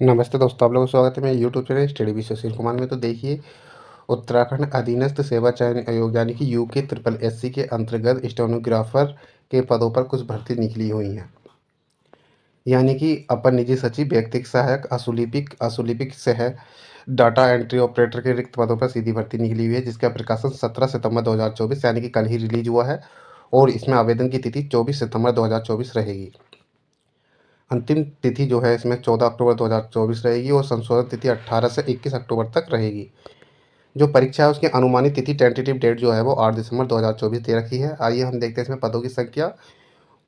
नमस्ते दोस्तों, आप लोगों का स्वागत है मेरे YouTube channel study with Sushil Kumar में। तो देखिए, उत्तराखंड अधीनस्थ सेवा चयन आयोग यानी कि यूके ट्रिपल एससी के अंतर्गत स्टेनोग्राफर के पदों पर कुछ भर्ती निकली हुई हैं। यानी कि अपर निजी सचिव, व्यक्तिक सहायक, असूलिपिक असूलिपिक सह डाटा एंट्री ऑपरेटर के रिक्त पदों पर सीधी भर्ती निकली हुई है, जिसका प्रकाशन 17 सितंबर 2024 यानी कि कल ही रिलीज हुआ है। और इसमें आवेदन की तिथि 24 सितंबर 2024 रहेगी। अंतिम तिथि जो है इसमें 14 अक्टूबर 2024 रहेगी और संशोधन तिथि 18 से 21 अक्टूबर तक रहेगी। जो परीक्षा है उसकी अनुमानित तिथि टेंटेटिव डेट जो है वो 8 दिसंबर 2024 दे रखी है। आइए हम देखते हैं इसमें पदों की संख्या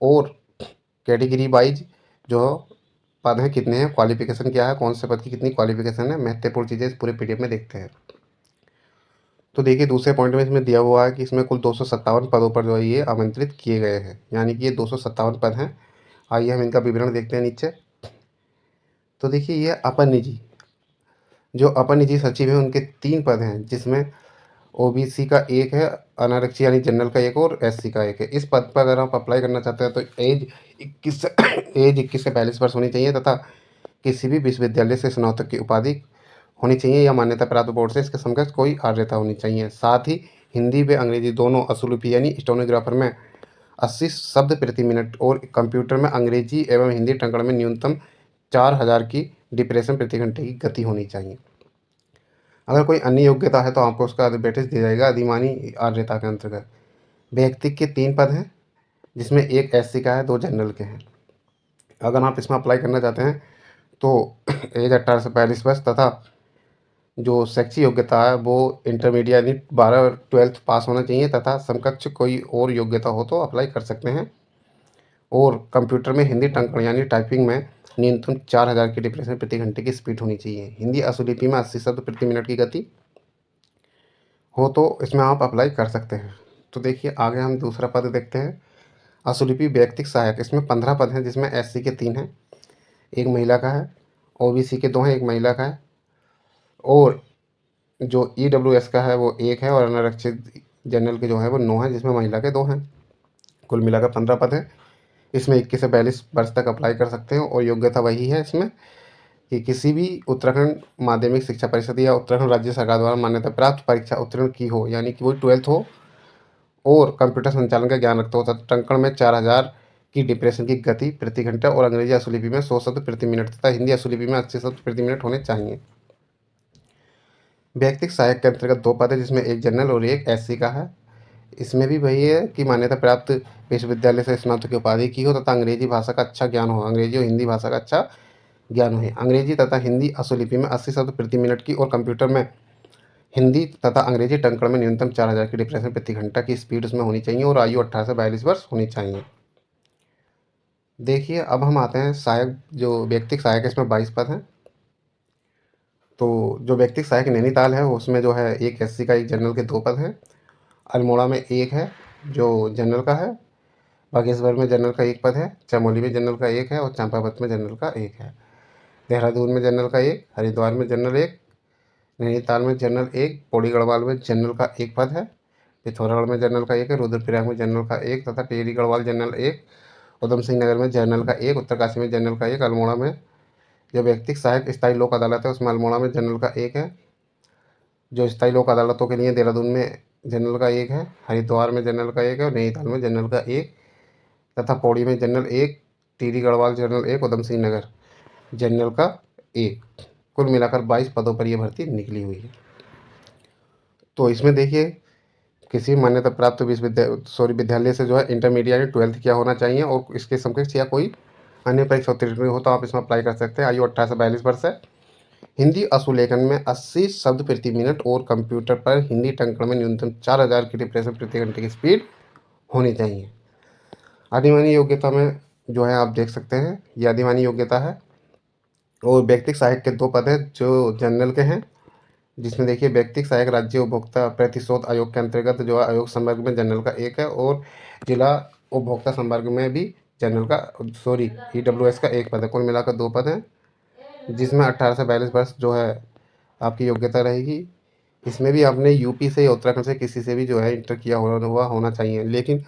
और कैटेगरी वाइज जो पद हैं कितने हैं, क्वालिफिकेशन क्या है, कौन से पद की कितनी क्वालिफिकेशन है, महत्वपूर्ण चीज़ें इस पूरे पीडीएफ में देखते हैं। तो देखिए, दूसरे पॉइंट में इसमें दिया हुआ है कि इसमें कुल 257 पदों पर जो है ये आमंत्रित किए गए हैं, यानी कि ये 257 पद हैं। आइए हम इनका विवरण देखते हैं नीचे। तो देखिए, ये अपर निजी जो अपर निजी सचिव है उनके 3 पद हैं, जिसमें ओबीसी का एक है, अनारक्षी यानी जनरल का एक और एससी का एक है। इस पद पर अगर आप अप्लाई करना चाहते हैं तो एज 21 से एज 21 से 42 वर्ष होनी चाहिए तथा किसी भी विश्वविद्यालय से स्नातक की उपाधि होनी चाहिए या मान्यता प्राप्त बोर्ड से इसके समकक्ष कोई आर्यता होनी चाहिए। साथ ही हिंदी व अंग्रेजी दोनों असुलिपि यानी स्टेनोग्राफर में 80 शब्द प्रति मिनट और कंप्यूटर में अंग्रेजी एवं हिंदी टंकण में न्यूनतम 4000 की डिप्रेशन प्रति घंटे की गति होनी चाहिए। अगर कोई अन्य योग्यता है तो आपको उसका वेटेज दिया जाएगा अधिमानी आर्यता के अंतर्गत। व्यक्ति के 3 पद हैं, जिसमें एक एससी का है, 2 जनरल के हैं। अगर आप इसमें अप्लाई करना चाहते हैं तो एज 18 से 42 वर्ष तथा जो शैक्षिक योग्यता है वो इंटरमीडिएट यानी 12th पास होना चाहिए तथा समकक्ष कोई और योग्यता हो तो अप्लाई कर सकते हैं। और कंप्यूटर में हिंदी टंकण यानी टाइपिंग में न्यूनतम 4000 की डिप्रेशन प्रति घंटे की स्पीड होनी चाहिए। हिंदी असुलिपि में 80 शब्द प्रति मिनट की गति हो तो इसमें आप अप्लाई कर सकते हैं। तो देखिए, आगे हम दूसरा पद देखते हैं। असुलिपि व्यक्तिक सहायक, इसमें 15 पद हैं, जिसमें एससी के 3 हैं, एक महिला का है, ओबीसी के 2 हैं, एक महिला का है, और जो ईडब्ल्यूएस का है वो एक है, और अनारक्षित जनरल के जो है वो 9 हैं, जिसमें महिला के 2 हैं। कुल मिलाकर 15 पद हैं। इसमें 21 से 42 वर्ष तक अप्लाई कर सकते हैं और योग्यता वही है इसमें कि किसी भी उत्तराखंड माध्यमिक शिक्षा परिषद या उत्तराखंड राज्य सरकार द्वारा मान्यता प्राप्त परीक्षा उत्तीर्ण की हो, यानी कि वो 12th हो और कंप्यूटर संचालन का ज्ञान रखता हो तथा टंकण में 4000 की डिप्रेशन की गति प्रति घंटा और अंग्रेजी असुलिपि में 100 शब्द प्रति मिनट तथा हिंदी असुलिपि में 80 शब्द प्रति मिनट होने चाहिए। व्यक्तिक सहायक के अंतर्गत 2 पद है, जिसमें एक जनरल और एक एससी का है। इसमें भी वही है कि मान्यता प्राप्त विश्वविद्यालय से स्नातक की उपाधि की हो तथा अंग्रेजी भाषा का अच्छा ज्ञान हो, अंग्रेजी और हिंदी भाषा का अच्छा ज्ञान हो। अंग्रेजी तथा हिंदी असुलिपि में 80 शब्द प्रति मिनट की और कंप्यूटर में हिंदी तथा अंग्रेजी टंकण में न्यूनतम 4000 की डिप्रेशन प्रति घंटा की स्पीड उसमें होनी चाहिए और आयु 18 से 42 वर्ष होनी चाहिए। देखिए, अब हम आते हैं सहायक, जो व्यक्तिक सहायक है इसमें 22 पद हैं। तो जो व्यक्तिक सहायक नैनीताल है उसमें जो है एक एससी का, एक जनरल के 2 पद हैं। अल्मोड़ा में एक है जो जनरल का है। बागेश्वर में जनरल का 1 पद है। चमोली में जनरल का 1 है और चंपावत में जनरल का 1 है। देहरादून में जनरल का 1, हरिद्वार में जनरल 1, नैनीताल में जनरल 1, पौड़ी गढ़वाल में जनरल का 1 पद है। पिथौरागढ़ में जनरल का 1 है, रुद्रप्रयाग में जनरल का 1 तथा टिहरी गढ़वाल जनरल 1, उधम सिंह नगर में जनरल का 1, उत्तरकाशी में जनरल का 1। अल्मोड़ा में जो व्यक्तिक सहायक स्थायी लोक अदालत है उसमें अल्मोड़ा में जनरल का 1 है। जो स्थायी लोक अदालतों के लिए देहरादून में जनरल का 1 है, हरिद्वार में जनरल का 1 है और नैनीताल में जनरल का 1 तथा पौड़ी में general 1, Tehri Garhwal general 1, Udham Singh Nagar general का 1। कुल मिलाकर 22 पदों पर यह भर्ती निकली हुई है। तो इसमें देखिए, किसी मान्यता प्राप्त विद्यालय से जो है इंटरमीडिएट 12th किया होना चाहिए और इसके समकक्ष या कोई अन्य परीक्षा उत्तीर्ण हो तो आप इसमें अप्लाई कर सकते हैं। आयु 18 से 42 वर्ष है। हिंदी अशुलेखन में 80 शब्द प्रति मिनट और कंप्यूटर पर हिंदी टंकण में न्यूनतम 4000 की डिप्रेशन प्रति घंटे की स्पीड होनी चाहिए। अधिमानी योग्यता में जो है आप देख सकते हैं ये अधिमानी योग्यता है। और व्यक्तिक सहायक के 2 पद हैं जो जनरल के हैं, जिसमें देखिए व्यक्तिक सहायक राज्य उपभोक्ता प्रतिशोध आयोग के अंतर्गत जो है आयोग संवर्ग में जनरल का 1 है और जिला उपभोक्ता संवर्ग में भी जनरल का ईडब्ल्यूएस का 1 पद है। कुल मिलाकर 2 पद हैं, जिसमें 18 से 42 वर्ष जो है आपकी योग्यता रहेगी। इसमें भी आपने यूपी से या उत्तराखंड से किसी से भी जो है इंटर किया हुआ होना चाहिए। लेकिन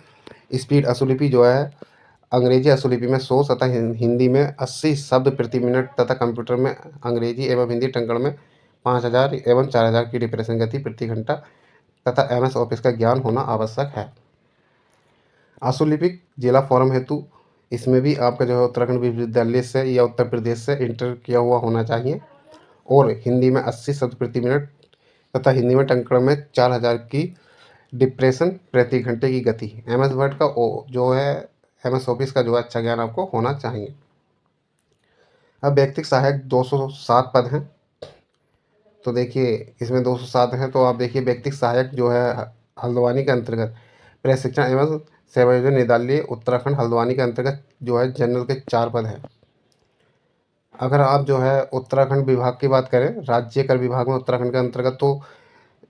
स्पीड असुलिपि जो है अंग्रेजी असूलिपि में 100 तथा हिंदी में 80 शब्द प्रति मिनट तथा कंप्यूटर में अंग्रेजी एवं हिंदी टंकण में 5000 एवं 4000 की डिप्रेशन गति प्रति घंटा तथा MS ऑफिस का ज्ञान होना आवश्यक है। आशुलिपिक जिला फॉर्म हेतु इसमें भी आपका जो है उत्तराखंड विश्वविद्यालय से या उत्तर प्रदेश से इंटर किया हुआ होना चाहिए और हिंदी में 80 शब्द प्रति मिनट तथा हिंदी में टंकण में 4000 की डिप्रेशन प्रति घंटे की गति। MS वर्ड का जो है MS ऑफिस का जो है अच्छा ज्ञान आपको होना चाहिए। अब व्यक्तिक सहायक 207 पद हैं। तो देखिए इसमें 207 हैं, तो आप देखिए व्यक्तिक सहायक जो है हल्द्वानी के अंतर्गत प्रशिक्षण एवं सेवायोजन निदेशालय उत्तराखंड हल्द्वानी के अंतर्गत जो है जनरल के 4 पद हैं। अगर आप जो है उत्तराखंड विभाग की बात करें, राज्य कर विभाग में उत्तराखंड के अंतर्गत तो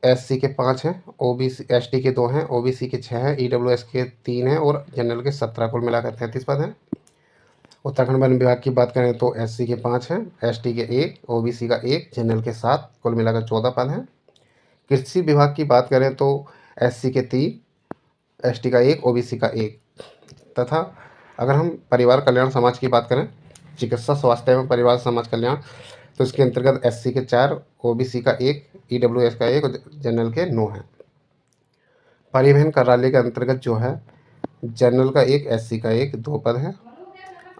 SC के 5 हैं, OBC ST के 2 हैं, OBC के 6 हैं, EWS के 3 हैं और जनरल के 17, कुल मिलाकर 33 पद हैं। उत्तराखंड वन विभाग की बात करें तो SC के 5 हैं, ST के 1, OBC का 1, जनरल के 7, कुल मिलाकर 14 पद हैं। कृषि विभाग की बात करें तो SC के 3, ST का 1, OBC का 1 तथा अगर हम परिवार कल्याण समाज की बात करें, चिकित्सा स्वास्थ्य एवं परिवार समाज कल्याण, तो इसके अंतर्गत SC के 4, OBC का 1, EWS का 1 और जनरल के 9 हैं। परिवहन कार्यालय के अंतर्गत जो है जनरल का 1, SC का 1, 2 पद हैं।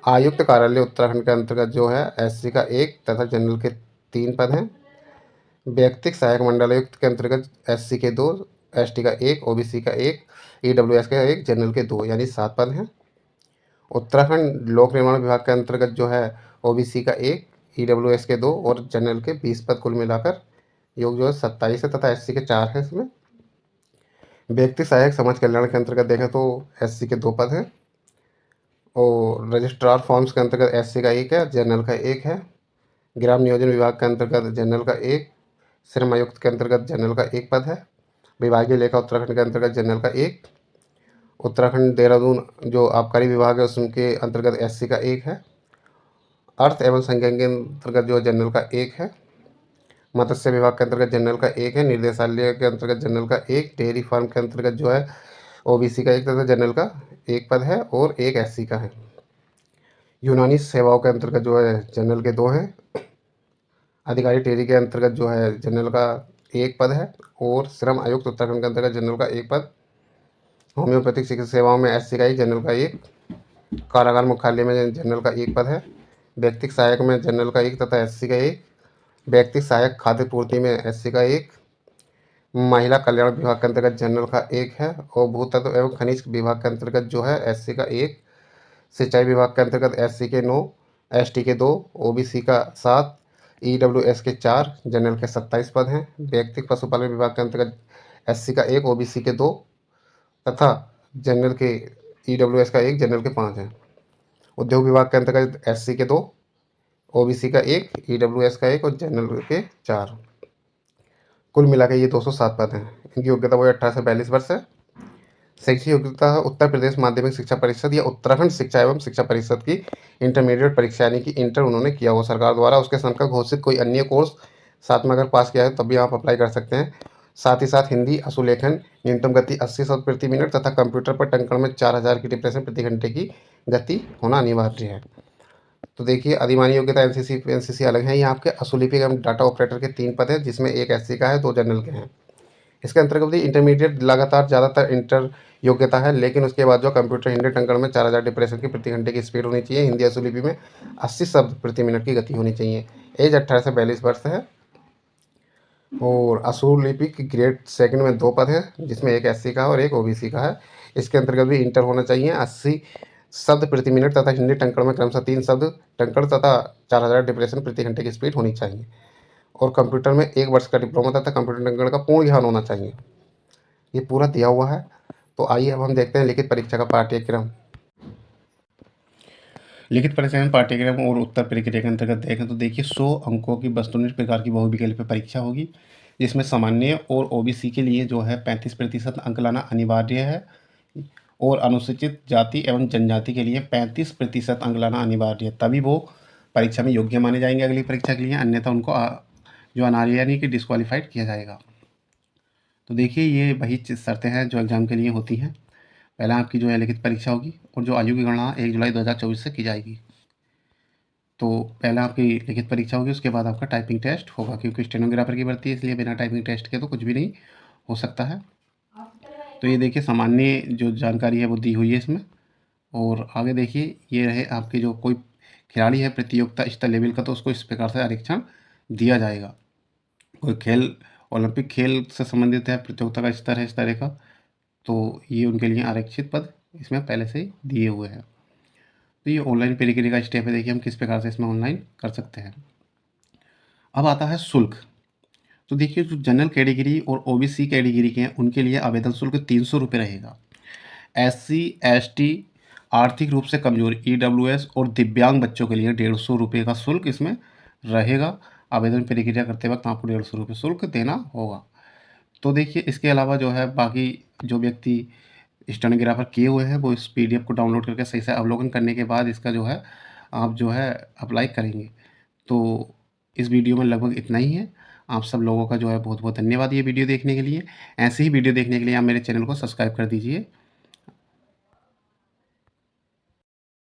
आयुक्त कार्यालय उत्तराखंड के अंतर्गत जो है SC का 1 तथा जनरल के 3 पद हैं। व्यक्तिक सहायक मंडलायुक्त के अंतर्गत SC के 2, ST का 1, OBC का 1, EWS का 1, जनरल के 2 यानी 7 पद हैं। उत्तराखंड लोक निर्माण विभाग के अंतर्गत जो है OBC का 1, EWS के 2 और जनरल के 20 पद, कुल मिलाकर योग जो है 27 है तथा SC के 4 हैं। इसमें व्यक्ति सहायक समाज कल्याण के अंतर्गत देखें तो SC के 2 पद हैं और रजिस्ट्रार फॉर्म्स के अंतर्गत SC का 1 है, जनरल का 1 है। ग्राम नियोजन विभाग के अंतर्गत जनरल का 1, श्रम आयुक्त के अंतर्गत जनरल का 1 पद है। विभागीय लेखा उत्तराखंड के अंतर्गत जनरल का 1। उत्तराखंड देहरादून जो आबकारी विभाग है उसके अंतर्गत SC का 1 है। अर्थ एवं संज्ञान के अंतर्गत जो जनरल का 1 है। मत्स्य विभाग के अंतर्गत जनरल का 1 है। निर्देशालय के अंतर्गत जनरल का 1। डेयरी फार्म के अंतर्गत जो है OBC का 1 तथा जनरल का 1 पद है और 1 SC का है। यूनानी सेवाओं के अंतर्गत जो है जनरल के 2 हैं। अधिकारी टेरी के अंतर्गत जो है जनरल का 1 पद है और श्रम आयुक्त उत्तराखंड के अंतर्गत जनरल का 1 पद। होम्योपैथिक चिकित्सा सेवाओं में SC का 1, जनरल का 1। कारागार मुख्यालय में जनरल का 1 पद है। व्यक्तिक सहायक में जनरल का 1 तथा SC का 1। व्यक्तिक सहायक खाद्य पूर्ति में SC का 1। महिला कल्याण विभाग के अंतर्गत जनरल का 1 है और भूतत्व एवं खनिज विभाग के अंतर्गत जो है SC का 1। सिंचाई विभाग के अंतर्गत SC के 9, ST के 2, OBC का 7, EWS के 4, जनरल के 27 पद हैं। व्यक्तिक पशुपालन विभाग के अंतर्गत SC का 1, OBC के 2 तथा जनरल के EWS का 1, जनरल के 5 हैं। उद्योग विभाग के अंतर्गत SC के 2, OBC का 1, EWS का 1 और जनरल के 4। कुल मिलाकर ये 207 पद हैं। इनकी योग्यता वही 18 से 42 वर्ष है। शैक्षिक योग्यता उत्तर प्रदेश माध्यमिक शिक्षा परिषद या उत्तराखंड शिक्षा एवं शिक्षा परिषद की इंटरमीडिएट परीक्षा यानी कि इंटर उन्होंने किया हो सरकार द्वारा, उसके समकक्ष घोषित कोई अन्य कोर्स साथ में अगर पास किया है तब भी आप अप्लाई कर सकते हैं। साथ ही साथ हिंदी अशुलेखन न्यूनतम गति 80 शब्द प्रति मिनट तथा कंप्यूटर पर टंकण में 4000 की डिप्रेशन प्रति घंटे की गति होना अनिवार्य है। तो देखिए अधिमान्य योग्यता एनसीसी अलग है। यहाँ आपके अशुलिपिक एवं डाटा ऑपरेटर के 3 पद हैं जिसमें 1 SC का है, 2 जनरल के हैं। इसके अंतर्गत भी इंटरमीडिएट लगातार ज़्यादातर इंटर योग्यता है, लेकिन उसके बाद जो कंप्यूटर हिंदी टंकण में 4000 डिप्रेशन की प्रति घंटे की स्पीड होनी चाहिए। हिंदी अशुलिपि में 80 शब्द प्रति मिनट की गति होनी चाहिए। एज 18 से 42 वर्ष है। और अशुलिपिक ग्रेड सेकंड में 2 पद हैं जिसमें 1 SC का है और 1 OBC का है। इसके अंतर्गत भी इंटर होना चाहिए। 80 शब्द प्रति मिनट तथा हिंदी टंकण में क्रमशः 3 शब्द टंकण तथा 4000 डिप्रेशन प्रति घंटे की स्पीड होनी चाहिए। और कंप्यूटर में 1 वर्ष का डिप्लोमा तथा कंप्यूटर टंकण का पूर्ण ज्ञान होना चाहिए। ये पूरा दिया हुआ है। तो आइए अब हम देखते हैं लिखित परीक्षा का पाठ्यक्रम। लिखित परीक्षा में पाठ्यक्रम और उत्तर प्रक्रिया के अंतर्गत देखें तो देखिए 100 अंकों की वस्तुनिष्ठ प्रकार की बहुविकल्पीय परीक्षा होगी, जिसमें सामान्य और OBC के लिए जो है 35% अंक लाना अनिवार्य है और अनुसूचित जाति एवं जनजाति के लिए 35% अंक लाना अनिवार्य है, तभी वो परीक्षा में योग्य माने जाएंगे अगली परीक्षा के लिए, अन्यथा उनको जो अनार्य यानी कि डिस्क्वालीफाइड किया जाएगा। तो देखिए ये वही शर्तें हैं जो एग्ज़ाम के लिए होती हैं। पहले आपकी जो है लिखित परीक्षा होगी और जो आयु की गणना 1 जुलाई 2024 से की जाएगी। तो पहले आपकी लिखित परीक्षा होगी, उसके बाद आपका टाइपिंग टेस्ट होगा, क्योंकि स्टेनोग्राफर की भर्ती है, इसलिए बिना टाइपिंग टेस्ट के तो कुछ भी नहीं हो सकता है। तो ये देखिए सामान्य जो जानकारी है वो दी हुई है इसमें। और आगे देखिए ये रहे आपके जो कोई खिलाड़ी है प्रतियोगिता स्तर लेवल का, तो उसको इस प्रकार से आरक्षण दिया जाएगा। कोई खेल ओलंपिक खेल से संबंधित है, प्रतियोगिता का स्तर है इस तरह का, तो ये उनके लिए आरक्षित पद इसमें पहले से ही दिए हुए हैं। तो ये ऑनलाइन प्रक्रिया का स्टेप है, देखिए हम किस प्रकार से इसमें ऑनलाइन कर सकते हैं। अब आता है शुल्क। तो देखिए जो जनरल कैटेगरी और ओबीसी कैटेगरी के हैं उनके लिए आवेदन शुल्क 300 रुपये रहेगा। एससी एसटी आर्थिक रूप से कमजोर ईडब्ल्यूएस और दिव्यांग बच्चों के लिए 150 रुपये का शुल्क इसमें रहेगा। आवेदन प्रक्रिया करते वक्त आपको 150 रुपये शुल्क देना होगा। तो देखिए इसके अलावा जो है बाकी जो व्यक्ति स्टेनोग्राफर किए हुए हैं वो इस पीडीएफ को डाउनलोड करके सही से अवलोकन करने के बाद इसका जो है आप जो है अप्लाई करेंगे। तो इस वीडियो में लगभग इतना ही है। आप सब लोगों का जो है बहुत बहुत धन्यवाद ये वीडियो देखने के लिए। ऐसे ही वीडियो देखने के लिए आप मेरे चैनल को सब्सक्राइब कर दीजिए।